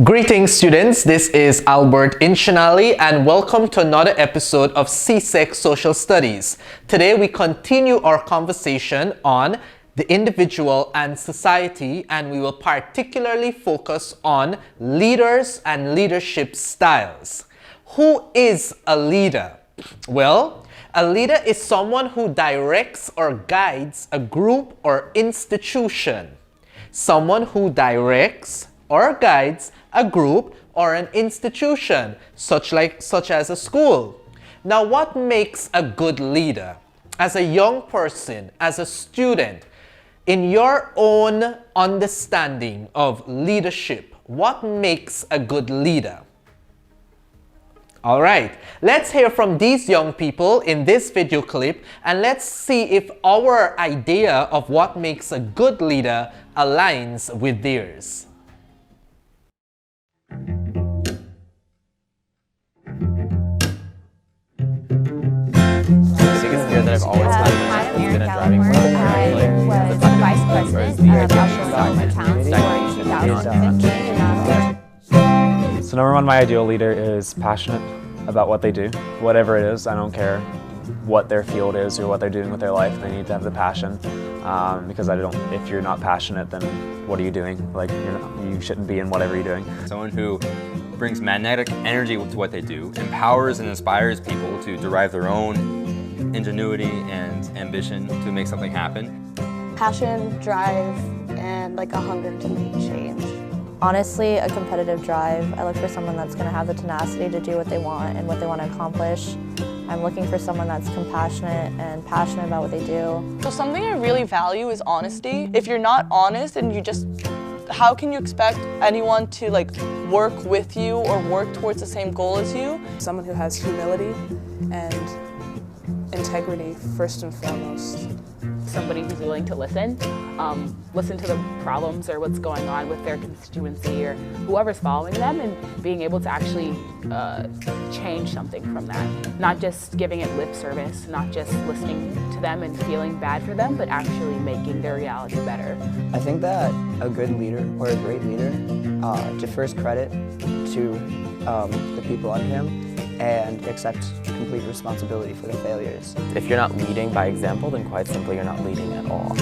Greetings students, this is Albert Inchinali and welcome to another episode of CSEC Social Studies. Today we continue our conversation on the individual and society, and we will particularly focus on leaders and leadership styles. Who is a leader? Well, a leader is someone who directs or guides a group or institution. Someone who directs or guides a group or an institution, such as a school. Now, what makes a good leader? As a young person, as a student, in your own understanding of leadership, what makes a good leader? All right, let's hear from these young people in this video clip, and let's see if our idea of what makes a good leader aligns with theirs. That I've always had has been a driving force. I was vice president of Autocratic accounts for 2015. So number one, my ideal leader is passionate about what they do. Whatever it is, I don't care what their field is or what they're doing with their life. They need to have the passion, because if you're not passionate, then what are you doing? Like, you shouldn't be in whatever you're doing. Someone who brings magnetic energy to what they do, empowers and inspires people to derive their own ingenuity and ambition to make something happen. Passion, drive, and like a hunger to make change. Honestly, a competitive drive. I look for someone that's going to have the tenacity to do what they want and what they want to accomplish. I'm looking for someone that's compassionate and passionate about what they do. So something I really value is honesty. If you're not honest and how can you expect anyone to work with you or work towards the same goal as you? Someone who has humility and integrity first and foremost. Somebody who's willing to listen to the problems or what's going on with their constituency or whoever's following them, and being able to actually change something from that. Not just giving it lip service, not just listening to them and feeling bad for them, but actually making their reality better. I think that a good leader or a great leader defers credit to the people under him and accepts complete responsibility for their failures. If you're not leading by example, then quite simply you're not leading at all.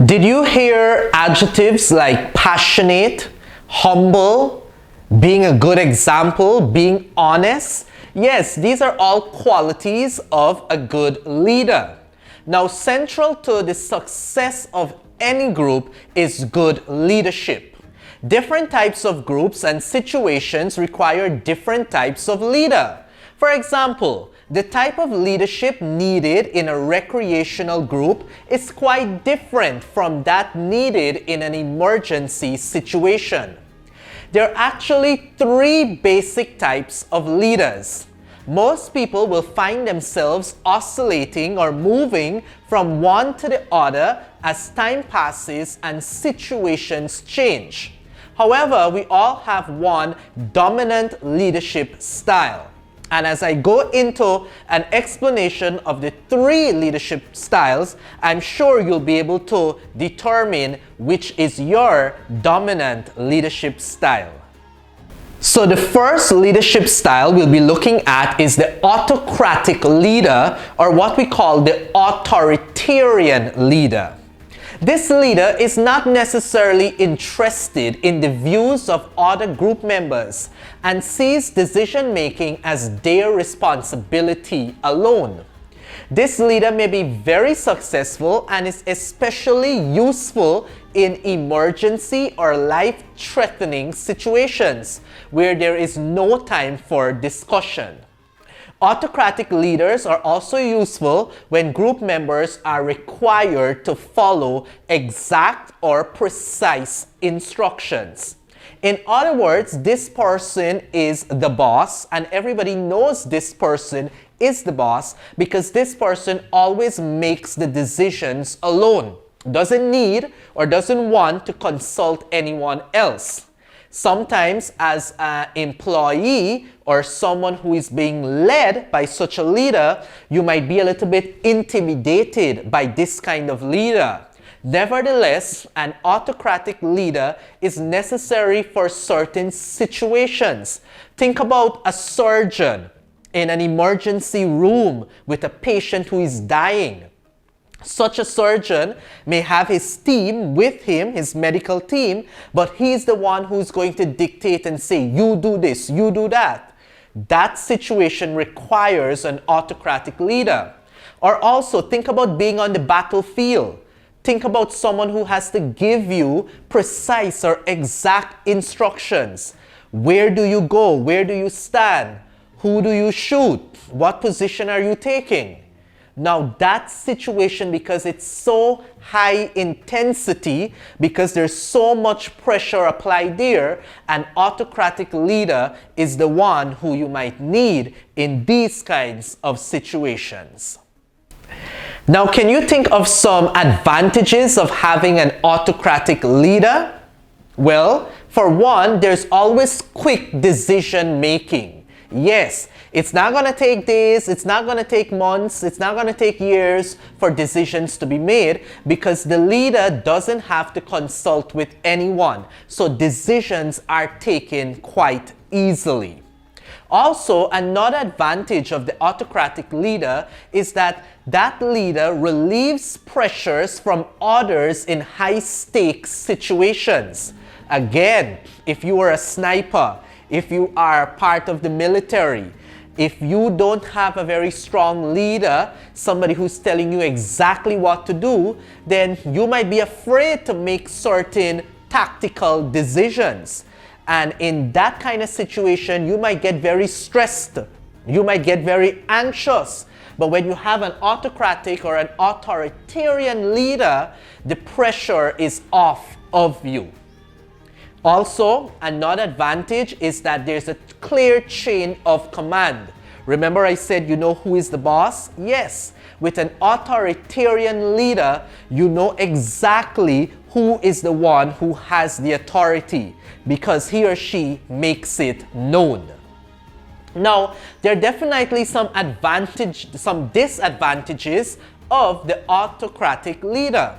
Did you hear adjectives like passionate, humble, being a good example, being honest? Yes, these are all qualities of a good leader. Now, central to the success of any group is good leadership. Different types of groups and situations require different types of leader. For example, the type of leadership needed in a recreational group is quite different from that needed in an emergency situation. There are actually three basic types of leaders. Most people will find themselves oscillating or moving from one to the other as time passes and situations change. However, we all have one dominant leadership style. And as I go into an explanation of the three leadership styles, I'm sure you'll be able to determine which is your dominant leadership style. So the first leadership style we'll be looking at is the autocratic leader, or what we call the authoritarian leader. This leader is not necessarily interested in the views of other group members and sees decision making as their responsibility alone. This leader may be very successful and is especially useful in emergency or life-threatening situations where there is no time for discussion. Autocratic leaders are also useful when group members are required to follow exact or precise instructions. In other words, this person is the boss, and everybody knows this person is the boss because this person always makes the decisions alone. doesn't need or doesn't want to consult anyone else. Sometimes as an employee or someone who is being led by such a leader, you might be a little bit intimidated by this kind of leader. Nevertheless, an autocratic leader is necessary for certain situations. Think about a surgeon in an emergency room with a patient who is dying. Such a surgeon may have his team with him, his medical team, but he's the one who's going to dictate and say, you do this, you do that. That situation requires an autocratic leader. Or also think about being on the battlefield. Think about someone who has to give you precise or exact instructions. Where do you go? Where do you stand? Who do you shoot? What position are you taking? Now that situation, because it's so high intensity, because there's so much pressure applied there, an autocratic leader is the one who you might need in these kinds of situations. Now, can you think of some advantages of having an autocratic leader? Well, for one, there's always quick decision making. Yes, it's not going to take days, it's not going to take months, it's not going to take years for decisions to be made because the leader doesn't have to consult with anyone. So decisions are taken quite easily. Also, another advantage of the autocratic leader is that that leader relieves pressures from others in high-stakes situations. Again, if you are a sniper, if you are part of the military, if you don't have a very strong leader, somebody who's telling you exactly what to do, then you might be afraid to make certain tactical decisions. And in that kind of situation, you might get very stressed. You might get very anxious. But when you have an autocratic or an authoritarian leader, the pressure is off of you. Also, another advantage is that there's a clear chain of command. Remember I said you know who is the boss? Yes. With an authoritarian leader, you know exactly who is the one who has the authority because he or she makes it known. Now, there are definitely some disadvantages of the autocratic leader.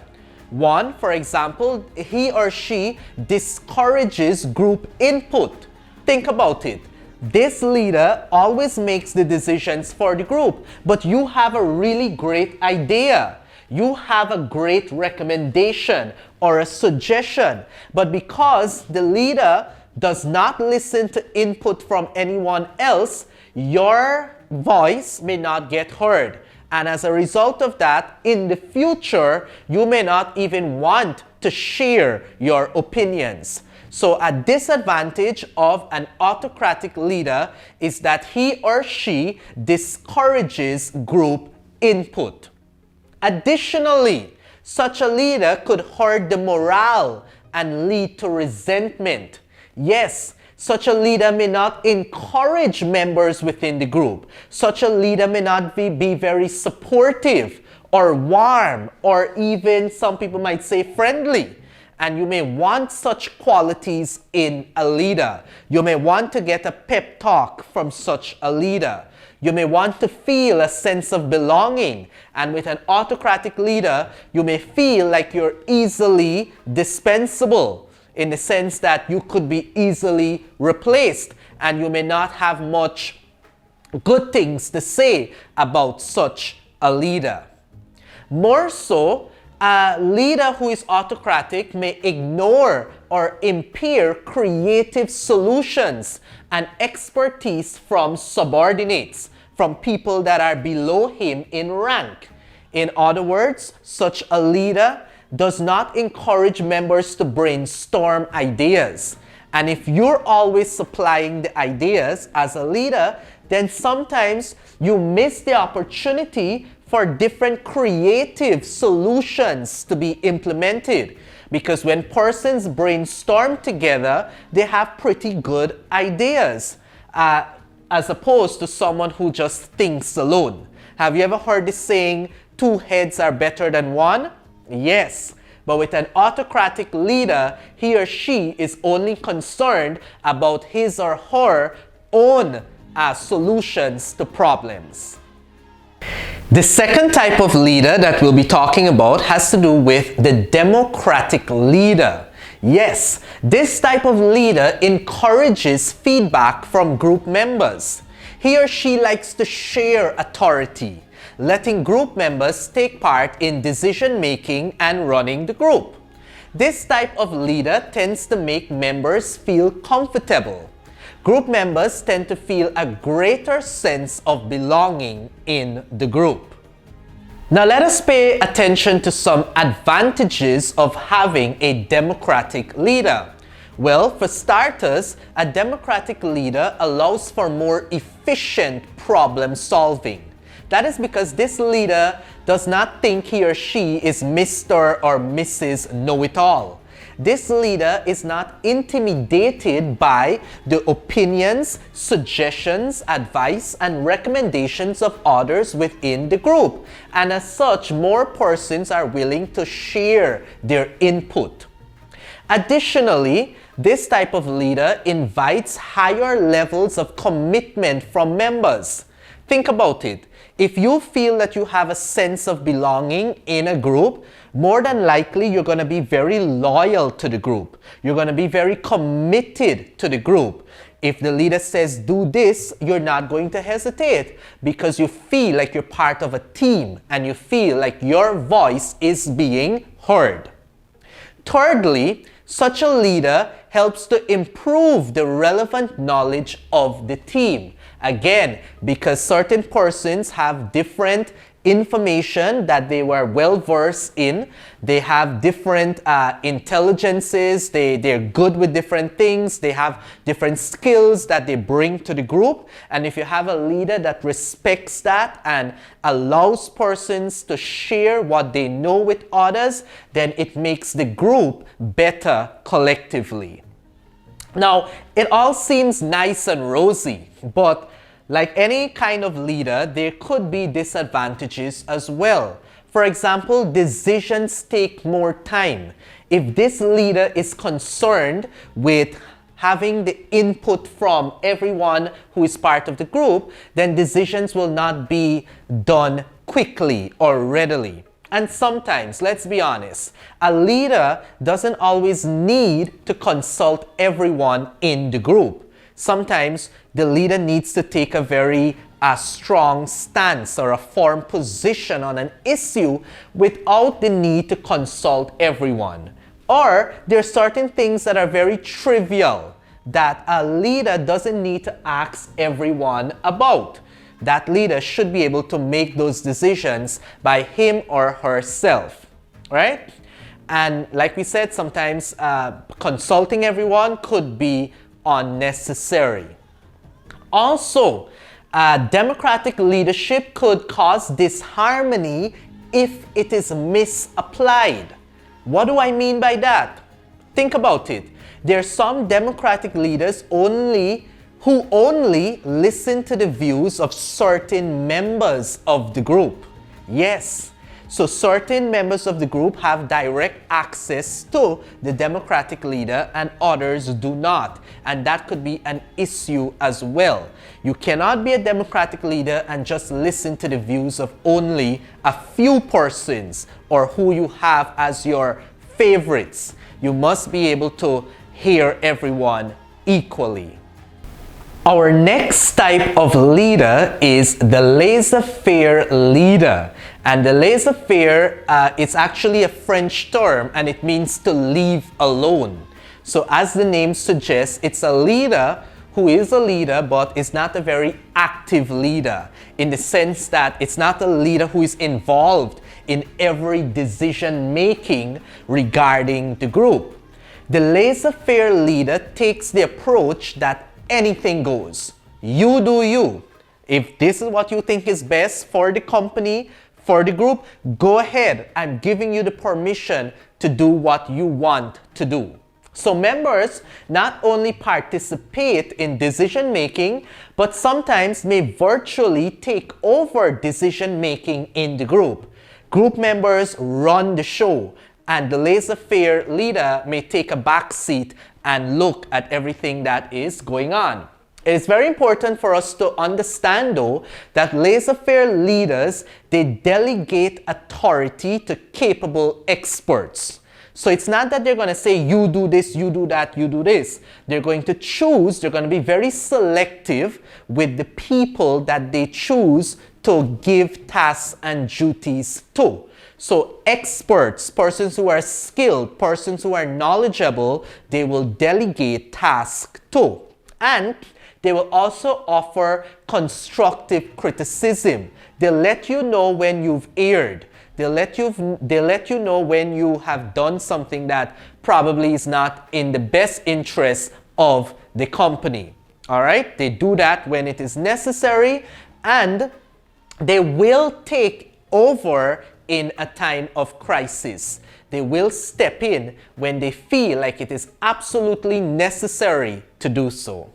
One, for example, he or she discourages group input. Think about it. This leader always makes the decisions for the group, but you have a really great idea. You have a great recommendation or a suggestion, but because the leader does not listen to input from anyone else, your voice may not get heard. And as a result of that, in the future, you may not even want to share your opinions. So a disadvantage of an autocratic leader is that he or she discourages group input. Additionally, such a leader could hurt the morale and lead to resentment. Yes, such a leader may not encourage members within the group. Such a leader may not be very supportive or warm or even some people might say friendly. And you may want such qualities in a leader. You may want to get a pep talk from such a leader. You may want to feel a sense of belonging. And with an autocratic leader, you may feel like you're easily dispensable in the sense that you could be easily replaced and you may not have much good things to say about such a leader. More so, a leader who is autocratic may ignore or impair creative solutions and expertise from subordinates, from people that are below him in rank. In other words, such a leader does not encourage members to brainstorm ideas. And if you're always supplying the ideas as a leader, then sometimes you miss the opportunity for different creative solutions to be implemented. Because when persons brainstorm together, they have pretty good ideas, as opposed to someone who just thinks alone. Have you ever heard the saying, 2 heads are better than one? Yes, but with an autocratic leader, he or she is only concerned about his or her own solutions to problems. The second type of leader that we'll be talking about has to do with the democratic leader. Yes, this type of leader encourages feedback from group members. He or she likes to share authority, letting group members take part in decision making and running the group. This type of leader tends to make members feel comfortable. Group members tend to feel a greater sense of belonging in the group. Now let us pay attention to some advantages of having a democratic leader. Well, for starters, a democratic leader allows for more efficient problem solving. That is because this leader does not think he or she is Mr. or Mrs. Know-it-all. This leader is not intimidated by the opinions, suggestions, advice, and recommendations of others within the group. And as such, more persons are willing to share their input. Additionally, this type of leader invites higher levels of commitment from members. Think about it. If you feel that you have a sense of belonging in a group, more than likely you're going to be very loyal to the group. You're going to be very committed to the group. If the leader says do this, you're not going to hesitate because you feel like you're part of a team and you feel like your voice is being heard. Thirdly, such a leader helps to improve the relevant knowledge of the team. Again, because certain persons have different information that they were well versed in. They have different intelligences. They're good with different things. They have different skills that they bring to the group. And if you have a leader that respects that and allows persons to share what they know with others, then it makes the group better collectively. Now, it all seems nice and rosy, but like any kind of leader, there could be disadvantages as well. For example, decisions take more time. If this leader is concerned with having the input from everyone who is part of the group, then decisions will not be done quickly or readily. And sometimes, let's be honest, a leader doesn't always need to consult everyone in the group. Sometimes the leader needs to take a very strong stance or a firm position on an issue without the need to consult everyone. Or there are certain things that are very trivial that a leader doesn't need to ask everyone about. That leader should be able to make those decisions by him or herself, right? And like we said, sometimes consulting everyone could be unnecessary. Also, democratic leadership could cause disharmony if it is misapplied. What do I mean by that? Think about it. There are some democratic leaders who only listen to the views of certain members of the group. Yes. So certain members of the group have direct access to the democratic leader and others do not. And that could be an issue as well. You cannot be a democratic leader and just listen to the views of only a few persons or who you have as your favorites. You must be able to hear everyone equally. Our next type of leader is the laissez-faire leader. And the laissez-faire, it's actually a French term and it means to leave alone. So as the name suggests, it's a leader who is a leader but is not a very active leader, in the sense that it's not a leader who is involved in every decision making regarding the group. The laissez-faire leader takes the approach that anything goes. You do you. If this is what you think is best for the company, for the group, go ahead. I'm giving you the permission to do what you want to do. So members not only participate in decision making, but sometimes may virtually take over decision making in the group. Group members run the show, and the laissez-faire leader may take a back seat and look at everything that is going on. It is very important for us to understand, though, that laissez-faire leaders, they delegate authority to capable experts. So it's not that they're going to say, you do this, you do that, you do this. They're going to choose, they're going to be very selective with the people that they choose to give tasks and duties to. So experts, persons who are skilled, persons who are knowledgeable, they will delegate tasks to. And they will also offer constructive criticism. They'll let you know when you've erred. They'll let you know when you have done something that probably is not in the best interest of the company. All right? They do that when it is necessary, and they will take over in a time of crisis. They will step in when they feel like it is absolutely necessary to do so.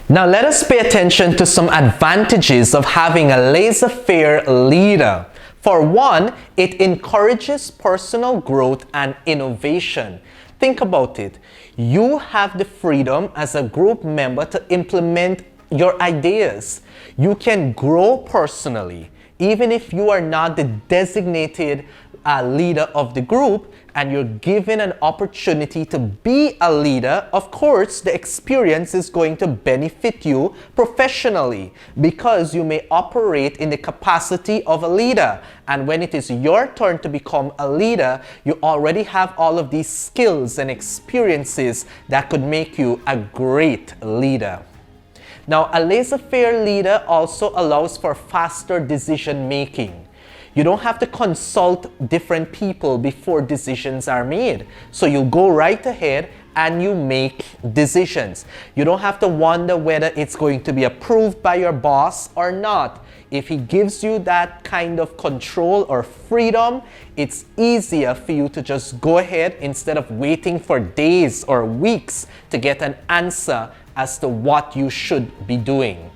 Now let us pay attention to some advantages of having a laissez-faire leader. For one, it encourages personal growth and innovation. Think about it. You have the freedom as a group member to implement your ideas. You can grow personally, even if you are not the designated leader of the group and you're given an opportunity to be a leader. Of course, the experience is going to benefit you professionally because you may operate in the capacity of a leader. And when it is your turn to become a leader, you already have all of these skills and experiences that could make you a great leader. Now, a laissez-faire leader also allows for faster decision making. You don't have to consult different people before decisions are made. So you go right ahead and you make decisions. You don't have to wonder whether it's going to be approved by your boss or not. If he gives you that kind of control or freedom, it's easier for you to just go ahead instead of waiting for days or weeks to get an answer as to what you should be doing.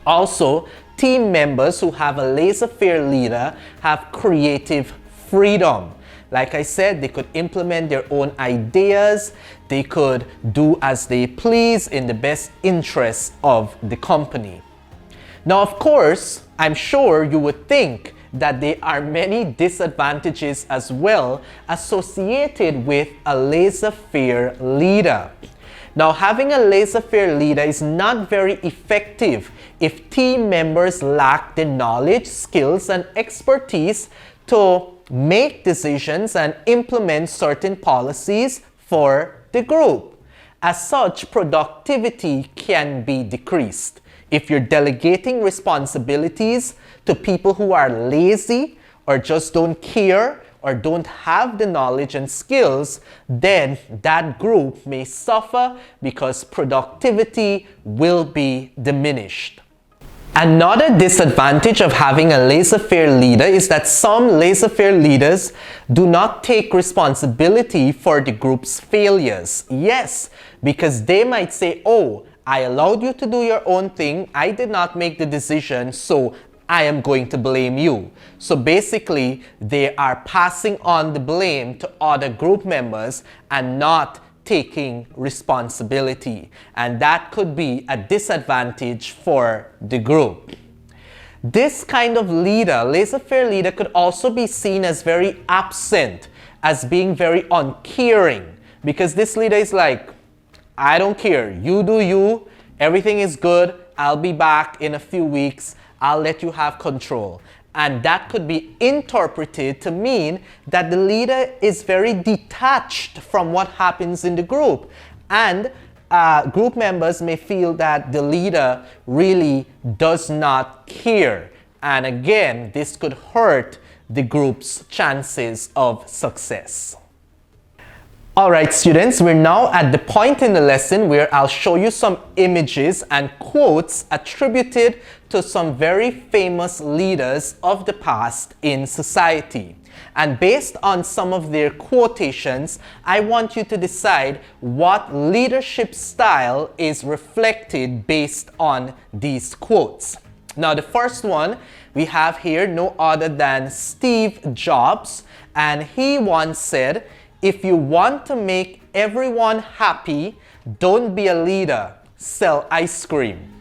Also, team members who have a laissez-faire leader have creative freedom. Like I said, they could implement their own ideas. They could do as they please in the best interest of the company. Now, of course, I'm sure you would think that there are many disadvantages as well associated with a laissez-faire leader. Now, having a laissez-faire leader is not very effective if team members lack the knowledge, skills, and expertise to make decisions and implement certain policies for the group. As such, productivity can be decreased. If you're delegating responsibilities to people who are lazy or just don't care or don't have the knowledge and skills, then that group may suffer because productivity will be diminished. Another disadvantage of having a laissez-faire leader is that some laissez-faire leaders do not take responsibility for the group's failures. Yes, because they might say, oh, I allowed you to do your own thing, I did not make the decision, so I am going to blame you. So basically, they are passing on the blame to other group members and not taking responsibility. And that could be a disadvantage for the group. This kind of leader, laissez-faire leader, could also be seen as very absent, as being very uncaring. Because this leader is like, I don't care, you do you, everything is good, I'll be back in a few weeks, I'll let you have control. And that could be interpreted to mean that the leader is very detached from what happens in the group. And group members may feel that the leader really does not care. And again, this could hurt the group's chances of success. Alright students, we're now at the point in the lesson where I'll show you some images and quotes attributed to some very famous leaders of the past in society. And based on some of their quotations, I want you to decide what leadership style is reflected based on these quotes. Now the first one We have here no other than Steve Jobs, and he once said, if you want to make everyone happy, don't be a leader, sell ice cream.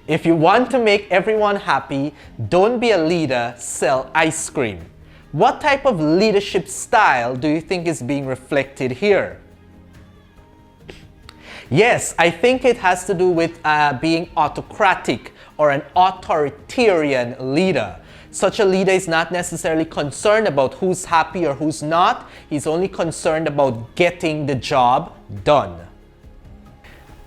If you want to make everyone happy, don't be a leader, sell ice cream. What type of leadership style do you think is being reflected here? Yes, I think it has to do with being autocratic or an authoritarian leader. Such a leader is not necessarily concerned about who's happy or who's not. He's only concerned about getting the job done.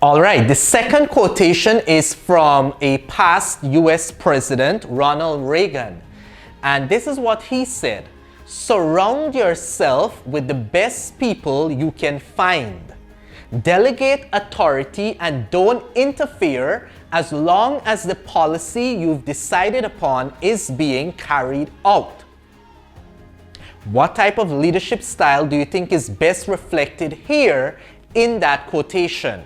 All right, the second quotation is from a past US President, Ronald Reagan. And this is what he said: surround yourself with the best people you can find. Delegate authority and don't interfere as long as the policy you've decided upon is being carried out. What type of leadership style do you think is best reflected here in that quotation?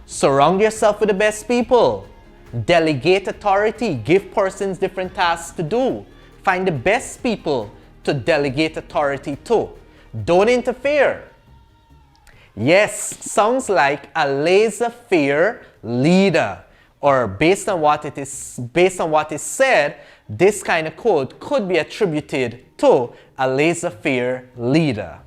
Surround yourself with the best people. Delegate authority. Give persons different tasks to do. Find the best people to delegate authority to. Don't interfere. Yes, sounds like a laissez-faire leader. Or based on what is said, this kind of quote could be attributed to a laissez-faire leader.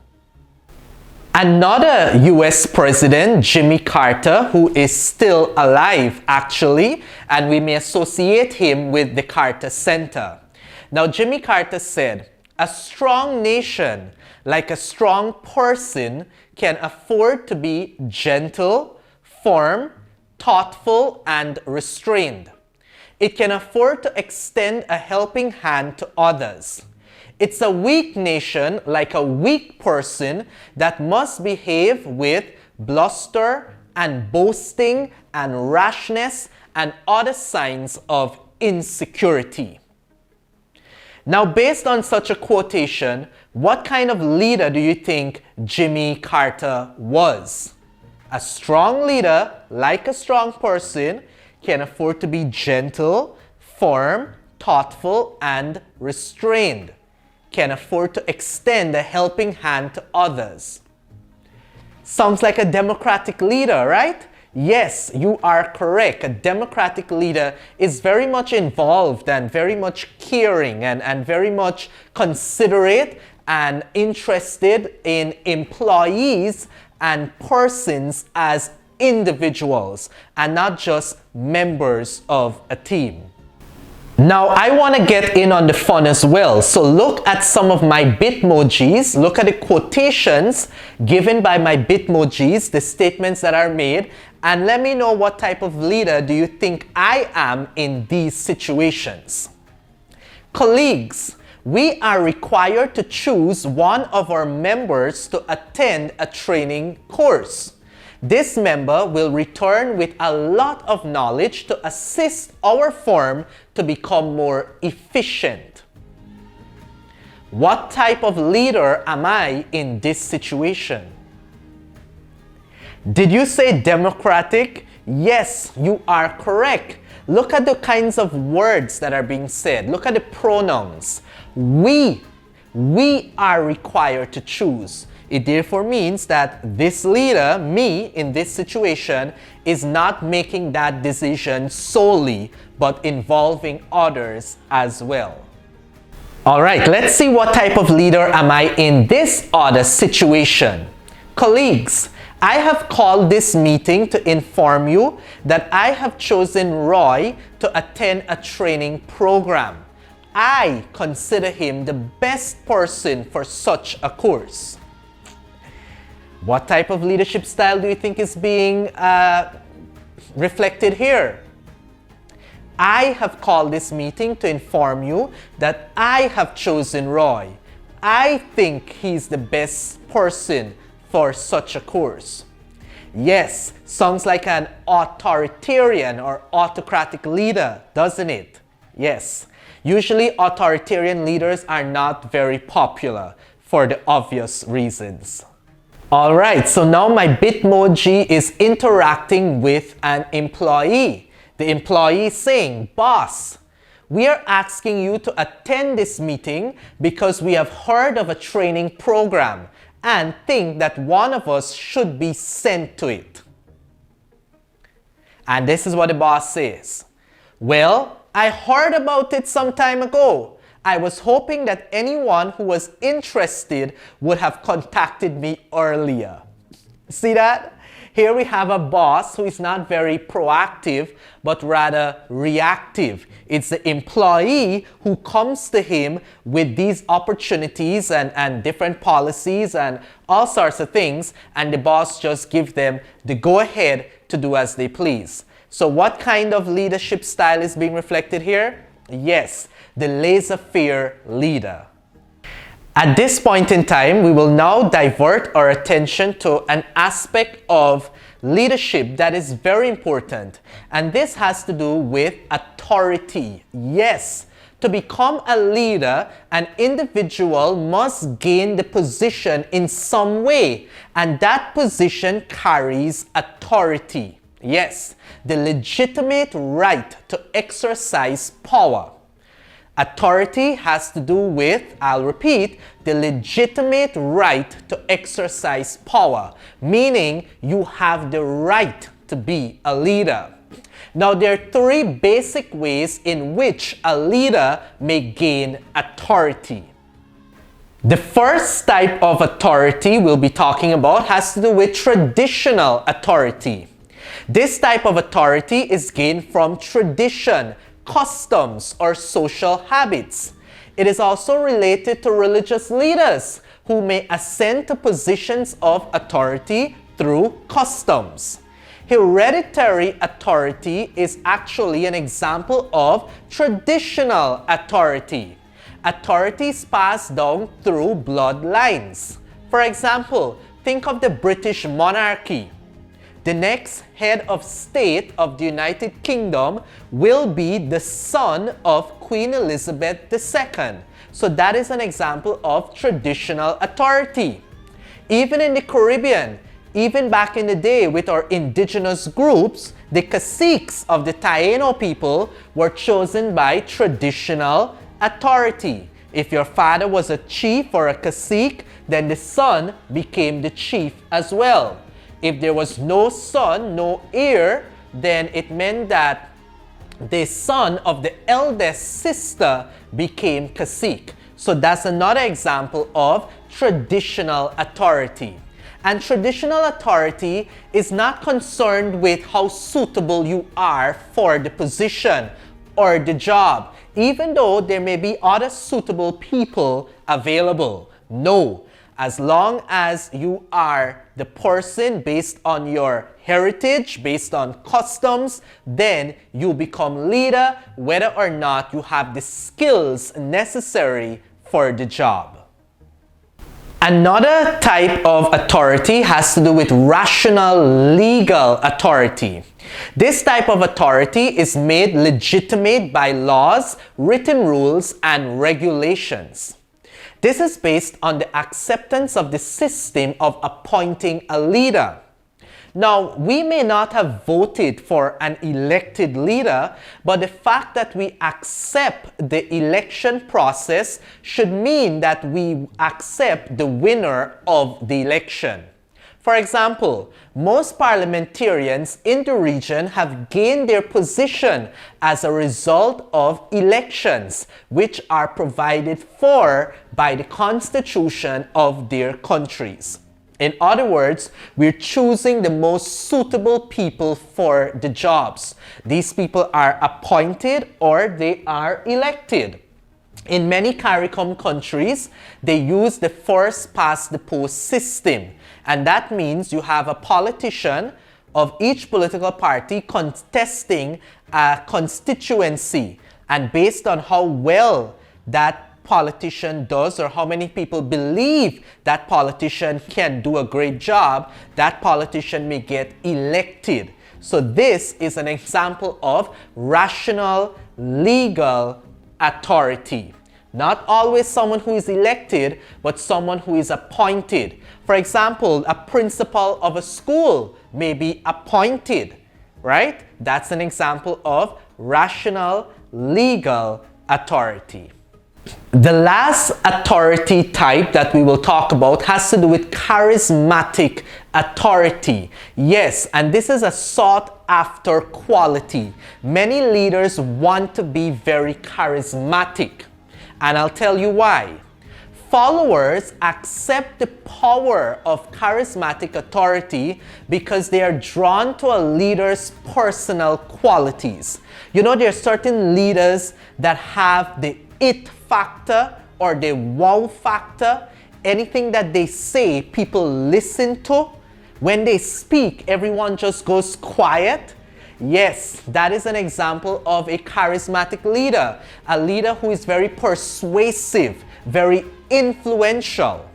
Another US President, Jimmy Carter, who is still alive actually, and we may associate him with the Carter Center. Now, Jimmy Carter said, a strong nation, like a strong person, can afford to be gentle, firm, thoughtful, and restrained. It can afford to extend a helping hand to others. It's a weak nation, like a weak person, that must behave with bluster and boasting and rashness and other signs of insecurity. Now, based on such a quotation, what kind of leader do you think Jimmy Carter was? A strong leader, like a strong person, can afford to be gentle, firm, thoughtful, and restrained. Can afford to extend a helping hand to others. Sounds like a democratic leader, right? Yes, you are correct. A democratic leader is very much involved and very much caring and very much considerate and interested in employees and persons as individuals and not just members of a team. Now, I want to get in on the fun as well. So look at some of my Bitmojis. Look at the quotations given by my Bitmojis, the statements that are made, and let me know what type of leader do you think I am in these situations. Colleagues, we are required to choose one of our members to attend a training course. This member will return with a lot of knowledge to assist our firm to become more efficient. What type of leader am I in this situation? Did you say democratic? Yes, you are correct. Look at the kinds of words that are being said. Look at the pronouns. We are required to choose. It therefore means that this leader, me, in this situation, is not making that decision solely, but involving others as well. All right, let's see what type of leader am I in this other situation. Colleagues, I have called this meeting to inform you that I have chosen Roy to attend a training program. I consider him the best person for such a course. What type of leadership style do you think is being reflected here? I have called this meeting to inform you that I have chosen Roy. I think he's the best person for such a course. Yes, sounds like an authoritarian or autocratic leader, doesn't it? Yes. Usually authoritarian leaders are not very popular for the obvious reasons. All right, so now my Bitmoji is interacting with an employee. The employee is saying, "Boss, We are asking you to attend this meeting because we have heard of a training program and think that one of us should be sent to it. And this is what the boss says. Well, I heard about it some time ago. I was hoping that anyone who was interested would have contacted me earlier. See that? Here we have a boss who is not very proactive, but rather reactive. It's the employee who comes to him with these opportunities and different policies and all sorts of things, and the boss just gives them the go-ahead to do as they please. So what kind of leadership style is being reflected here? Yes, the laissez-faire leader. At this point in time, we will now divert our attention to an aspect of leadership that is very important, and this has to do with authority. Yes, to become a leader, an individual must gain the position in some way, and that position carries authority. Yes, the legitimate right to exercise power. Authority has to do with, I'll repeat, the legitimate right to exercise power, meaning you have the right to be a leader. Now, there are three basic ways in which a leader may gain authority. The first type of authority we'll be talking about has to do with traditional authority. This type of authority is gained from tradition, customs, or social habits. It is also related to religious leaders who may ascend to positions of authority through customs. Hereditary authority is actually an example of traditional authority. Authority is passed down through bloodlines. For example, think of the British monarchy. The next head of state of the United Kingdom will be the son of Queen Elizabeth II. So that is an example of traditional authority. Even in the Caribbean, even back in the day with our indigenous groups, the caciques of the Taino people were chosen by traditional authority. If your father was a chief or a cacique, then the son became the chief as well. If there was no son, no heir, then it meant that the son of the eldest sister became cacique. So that's another example of traditional authority. And traditional authority is not concerned with how suitable you are for the position or the job, even though there may be other suitable people available. No. As long as you are the person based on your heritage, based on customs, then you become leader whether or not you have the skills necessary for the job. Another type of authority has to do with rational legal authority. This type of authority is made legitimate by laws, written rules, and regulations. This is based on the acceptance of the system of appointing a leader. Now, we may not have voted for an elected leader, but the fact that we accept the election process should mean that we accept the winner of the election. For example, most parliamentarians in the region have gained their position as a result of elections, which are provided for by the constitution of their countries. In other words, we're choosing the most suitable people for the jobs. These people are appointed or they are elected. In many CARICOM countries, they use the first past the post system. And that means you have a politician of each political party contesting a constituency. And based on how well that politician does or how many people believe that politician can do a great job, that politician may get elected. So this is an example of rational legal authority. Not always someone who is elected, but someone who is appointed. For example, a principal of a school may be appointed, right? That's an example of rational legal authority. The last authority type that we will talk about has to do with charismatic authority. Yes, and this is a sought after quality. Many leaders want to be very charismatic, and I'll tell you why. Followers accept the power of charismatic authority because they are drawn to a leader's personal qualities. You know, there are certain leaders that have the it factor or the wow factor. Anything that they say, people listen to. When they speak, everyone just goes quiet. Yes, that is an example of a charismatic leader. A leader who is very persuasive, very influential.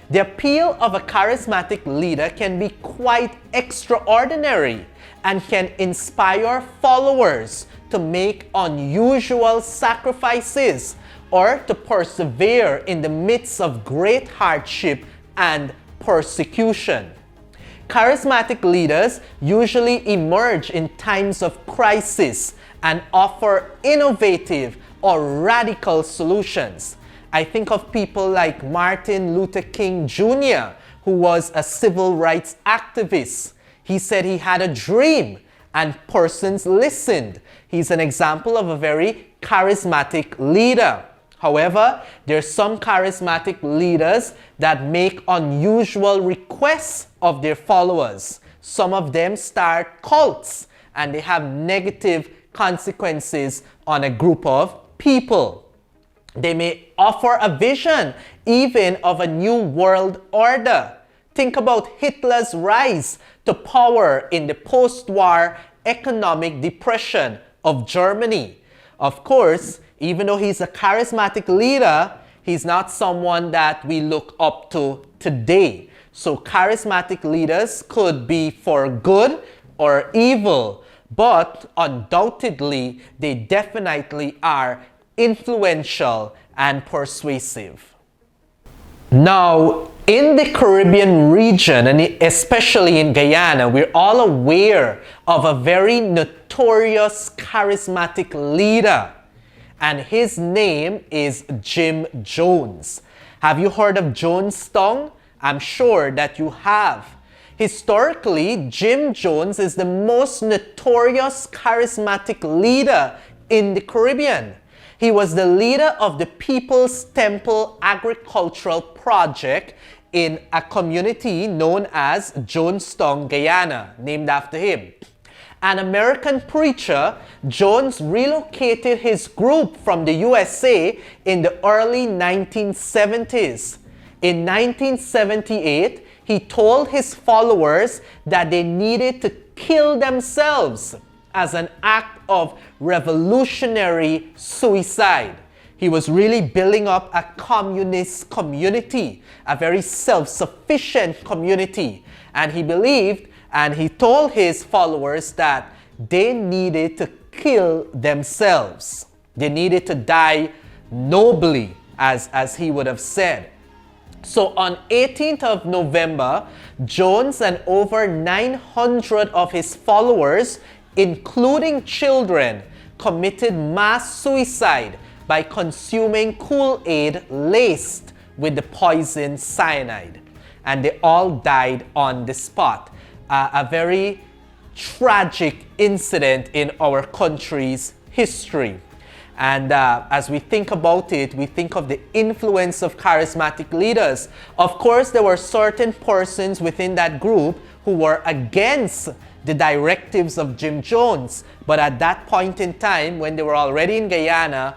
The appeal of a charismatic leader can be quite extraordinary and can inspire followers to make unusual sacrifices or to persevere in the midst of great hardship and persecution. Charismatic leaders usually emerge in times of crisis and offer innovative or radical solutions. I think of people like Martin Luther King Jr., who was a civil rights activist. He said he had a dream and persons listened. He's an example of a very charismatic leader. However, there are some charismatic leaders that make unusual requests of their followers. Some of them start cults and they have negative consequences on a group of people. They may offer a vision even of a new world order. Think about Hitler's rise to power in the post-war economic depression of Germany. Of course, even though he's a charismatic leader, he's not someone that we look up to today. So charismatic leaders could be for good or evil, but undoubtedly they definitely are influential and persuasive. Now, in the Caribbean region, and especially in Guyana, we're all aware of a very notorious charismatic leader, and his name is Jim Jones. Have you heard of Jonestown? I'm sure that you have. Historically, Jim Jones is the most notorious charismatic leader in the Caribbean. He was the leader of the People's Temple Agricultural Project in a community known as Jonestown, Guyana, named after him. An American preacher, Jones relocated his group from the USA in the early 1970s. In 1978, he told his followers that they needed to kill themselves as an act of revolutionary suicide. He was really building up a communist community, a very self-sufficient community. And he believed and he told his followers that they needed to kill themselves. They needed to die nobly, as he would have said. So on 18th of November, Jones and over 900 of his followers, including children, committed mass suicide by consuming Kool-Aid laced with the poison cyanide. And they all died on the spot. A very tragic incident in our country's history. And as we think about it, we think of the influence of charismatic leaders. Of course, there were certain persons within that group who were against the directives of Jim Jones. But at that point in time, when they were already in Guyana,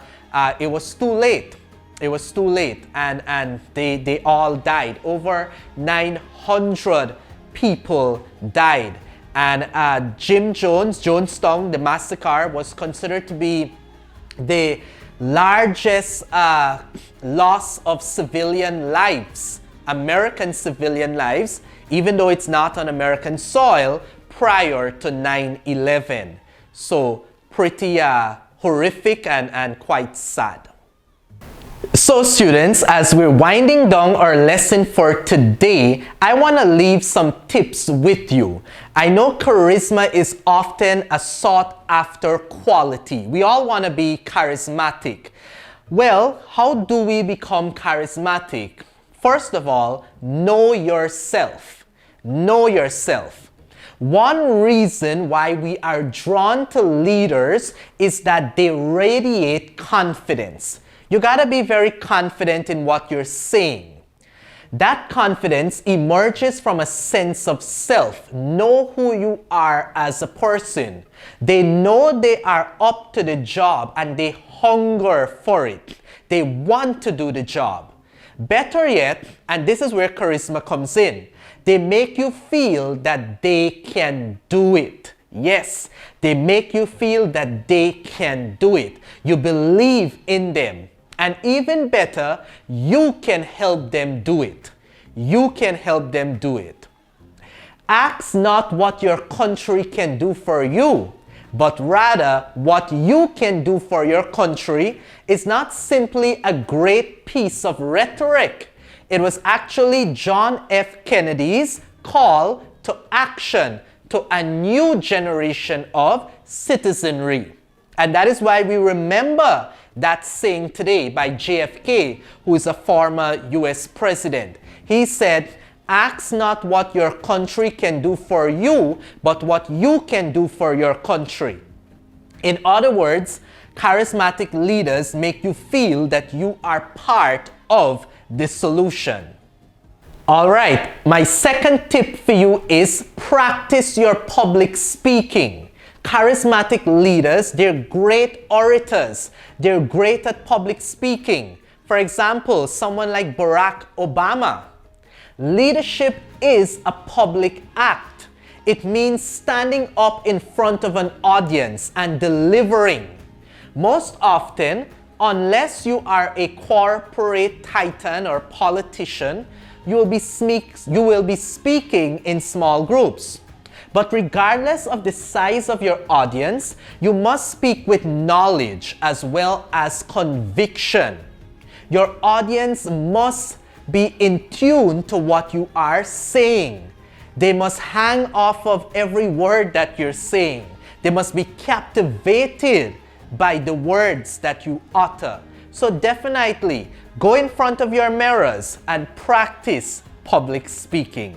it was too late. It was too late, and they all died. Over 900 people died. And Jim Jones, Jonestown, the massacre, was considered to be the largest loss of civilian lives, American civilian lives, even though it's not on American soil, prior to 9/11. So pretty horrific and quite sad. So students, as we're winding down our lesson for today, I want to leave some tips with you. I know charisma is often a sought after quality. We all want to be charismatic. Well, how do we become charismatic? First of all, know yourself. Know yourself. One reason why we are drawn to leaders is that they radiate confidence. You gotta be very confident in what you're saying. That confidence emerges from a sense of self. Know who you are as a person. They know they are up to the job and they hunger for it. They want to do the job. Better yet, and this is where charisma comes in, they make you feel that they can do it. Yes, they make you feel that they can do it. You believe in them. And even better, you can help them do it. You can help them do it. Ask not what your country can do for you, but rather what you can do for your country is not simply a great piece of rhetoric. It was actually John F. Kennedy's call to action to a new generation of citizenry. And that is why we remember that saying today by JFK, who is a former US president. He said, ask not what your country can do for you, but what you can do for your country. In other words, charismatic leaders make you feel that you are part of the solution. All right, my second tip for you is practice your public speaking. Charismatic leaders, they're great orators. They're great at public speaking. For example, someone like Barack Obama. Leadership is a public act. It means standing up in front of an audience and delivering. Most often, unless you are a corporate titan or politician, you will be speaking in small groups. But regardless of the size of your audience, you must speak with knowledge as well as conviction. Your audience must be in tune to what you are saying. They must hang off of every word that you're saying. They must be captivated by the words that you utter. So definitely go in front of your mirrors and practice public speaking.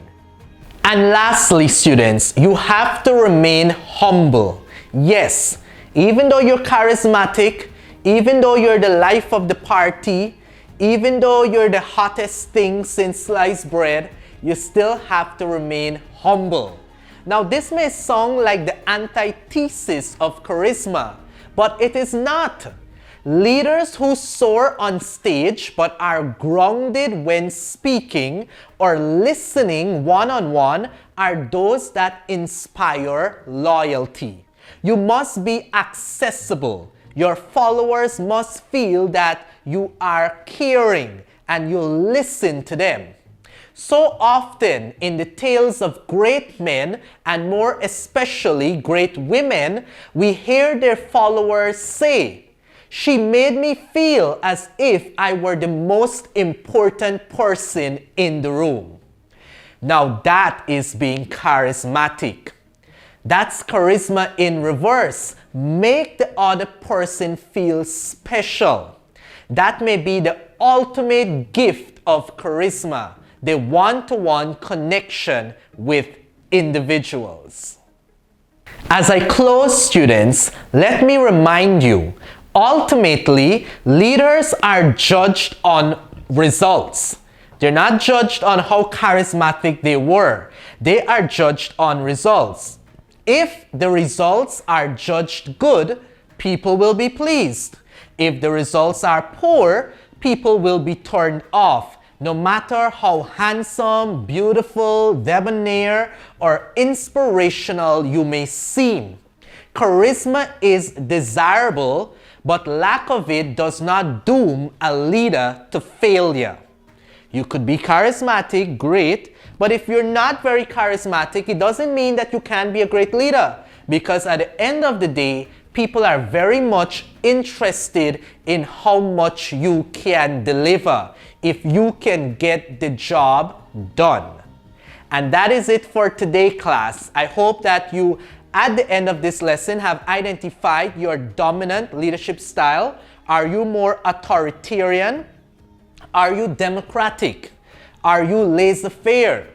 And lastly, students, you have to remain humble. Yes, even though you're charismatic, even though you're the life of the party, even though you're the hottest thing since sliced bread, you still have to remain humble. Now, this may sound like the antithesis of charisma, but it is not. Leaders who soar on stage but are grounded when speaking or listening one-on-one are those that inspire loyalty. You must be accessible. Your followers must feel that you are caring and you listen to them. So often in the tales of great men, and more especially great women, we hear their followers say, "She made me feel as if I were the most important person in the room." Now that is being charismatic. That's charisma in reverse. Make the other person feel special. That may be the ultimate gift of charisma, the one-to-one connection with individuals. As I close, students, let me remind you, ultimately, leaders are judged on results. They're not judged on how charismatic they were. They are judged on results. If the results are judged good, people will be pleased. If the results are poor, people will be turned off, no matter how handsome, beautiful, debonair, or inspirational you may seem. Charisma is desirable, but lack of it does not doom a leader to failure. You could be charismatic, great, but if you're not very charismatic, it doesn't mean that you can't be a great leader, because at the end of the day, people are very much interested in how much you can deliver, if you can get the job done. And that is it for today, class. I hope that you, at the end of this lesson, have identified your dominant leadership style. Are you more authoritarian? Are you democratic? Are you laissez-faire?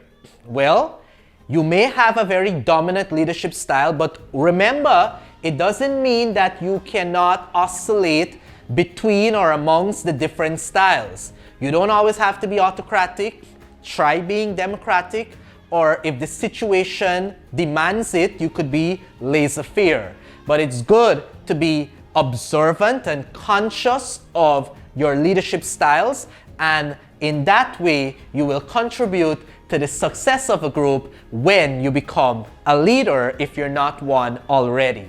Well, you may have a very dominant leadership style, but remember, it doesn't mean that you cannot oscillate between or amongst the different styles. You don't always have to be autocratic. Try being democratic, or if the situation demands it, you could be laissez-faire. But it's good to be observant and conscious of your leadership styles, and in that way, you will contribute to the success of a group when you become a leader if you're not one already.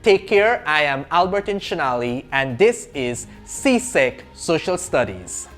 Take care. I am Albert Inchinali, and this is CSEC Social Studies.